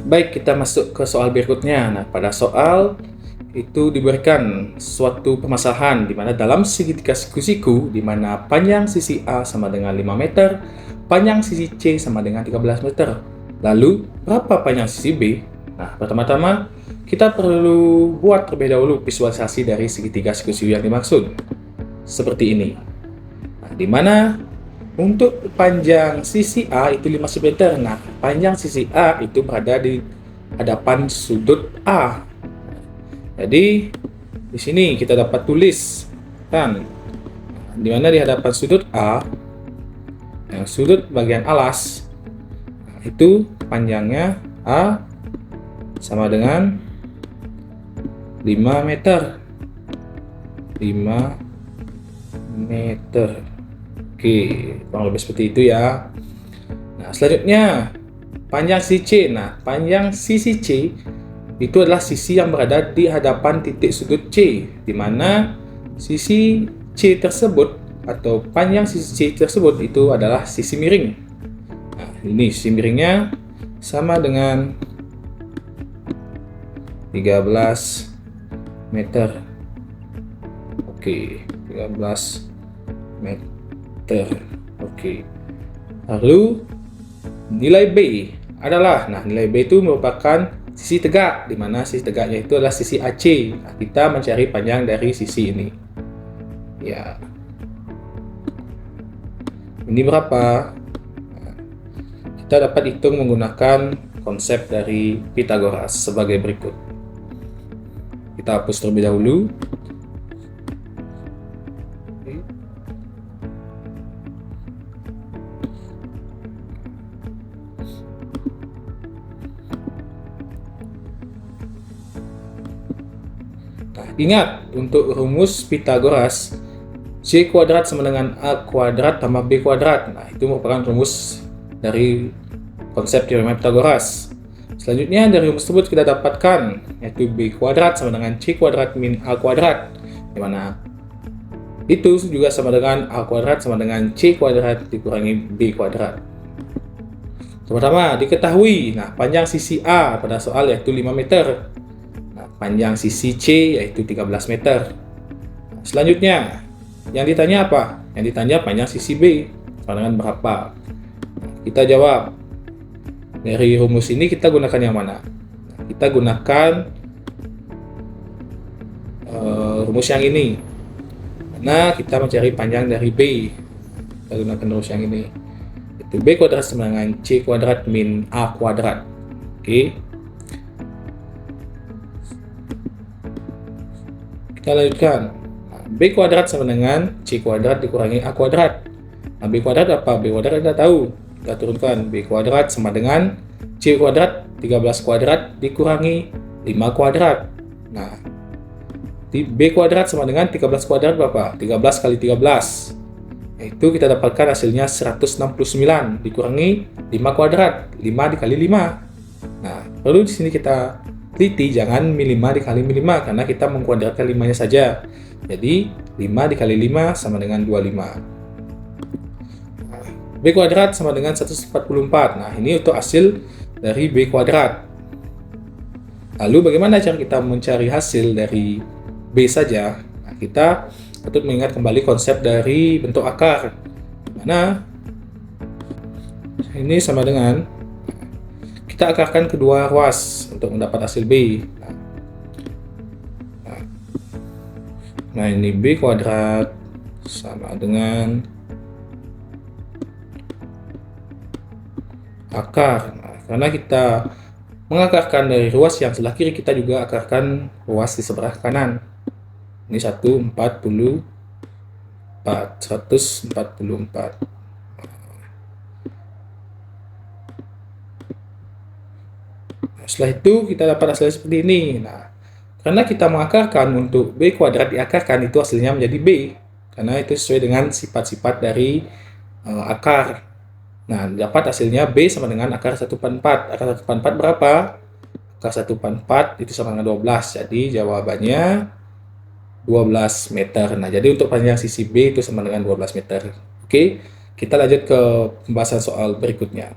Baik, kita masuk ke soal berikutnya. Nah, pada soal itu diberikan suatu permasalahan di mana dalam segitiga siku-siku di mana panjang sisi A sama dengan 5 meter, panjang sisi C sama dengan 13 meter. Lalu, berapa panjang sisi B? Nah, pertama-tama kita perlu buat terlebih dahulu visualisasi dari segitiga siku-siku yang dimaksud. Seperti ini. Nah, di mana untuk panjang sisi A itu 5 cm. Nah, panjang sisi A itu berada di hadapan sudut A. Jadi, di sini kita dapat tulis kan di mana di hadapan sudut A, yang sudut bagian alas itu panjangnya A sama dengan 5 meter. 5 meter. Oke, kurang lebih seperti itu ya. Nah, selanjutnya panjang sisi C. Nah, panjang sisi C itu adalah sisi yang berada di hadapan titik sudut C, di mana sisi C tersebut atau panjang sisi C tersebut itu adalah sisi miring. Nah, ini sisi miringnya sama dengan 13 meter. Oke, 13 meter. Oke. Lalu nilai B adalah, nilai B itu merupakan sisi tegak, di mana sisi tegaknya itu adalah sisi AC. Nah, kita mencari panjang dari sisi ini. Ya. Ini berapa? Nah, kita dapat hitung menggunakan konsep dari Pythagoras sebagai berikut. Kita hapus terlebih dahulu. Nah, ingat untuk rumus Pythagoras, C kuadrat sama dengan A kuadrat tambah B kuadrat. Nah, itu merupakan rumus dari konsep teorema Pythagoras. Selanjutnya dari rumus tersebut kita dapatkan yaitu B kuadrat sama dengan C kuadrat min A kuadrat, di mana itu juga sama dengan A kuadrat sama dengan C kuadrat dikurangi B kuadrat. Pertama diketahui, panjang sisi A pada soal yaitu 5 meter. Panjang sisi C yaitu 13 meter. Selanjutnya, yang ditanya apa? Yang ditanya panjang sisi B sama dengan berapa? Kita jawab. Dari rumus ini kita gunakan yang mana? Kita gunakan rumus yang ini. Nah, kita mencari panjang dari B. Kita gunakan rumus yang ini. Itu B kuadrat sama dengan C kuadrat min A kuadrat. Oke. Kita lanjutkan. B kuadrat sama dengan C kuadrat dikurangi A kuadrat. Nah, B kuadrat apa? B kuadrat kita tahu. Kita turunkan. B kuadrat sama dengan C kuadrat 13 kuadrat dikurangi 5 kuadrat. Nah, B kuadrat sama dengan 13 kuadrat berapa? 13 kali 13. Itu kita dapatkan hasilnya 169 dikurangi 5 kuadrat. 5 dikali 5. Nah, perlu di sini kita teliti, jangan 5 dikali 5 karena kita mengkuadratkan 5-nya saja. Jadi 5 dikali 5 sama dengan 25. Nah, B kuadrat sama dengan 144. Nah, ini untuk hasil dari B kuadrat. Lalu bagaimana cara kita mencari hasil dari B saja? Nah, kita patut mengingat kembali konsep dari bentuk akar, dimana ini sama dengan kita akarkan kedua ruas untuk mendapat hasil B. Nah, ini B kuadrat sama dengan akar. Nah, karena kita mengakarkan dari ruas yang sebelah kiri, kita juga akarkan ruas di sebelah kanan. Ini 144. Setelah itu kita dapat hasilnya seperti ini. Nah, karena kita mengakarkan untuk B kuadrat diakarkan, itu hasilnya menjadi B. Karena itu sesuai dengan sifat-sifat dari akar. Nah, dapat hasilnya B sama dengan akar 1/4. Akar 1/4 berapa? Akar 1/4 itu sama dengan 12. Jadi jawabannya 12 meter. Nah, jadi untuk panjang sisi B itu sama dengan 12 meter. Oke, kita lanjut ke pembahasan soal berikutnya.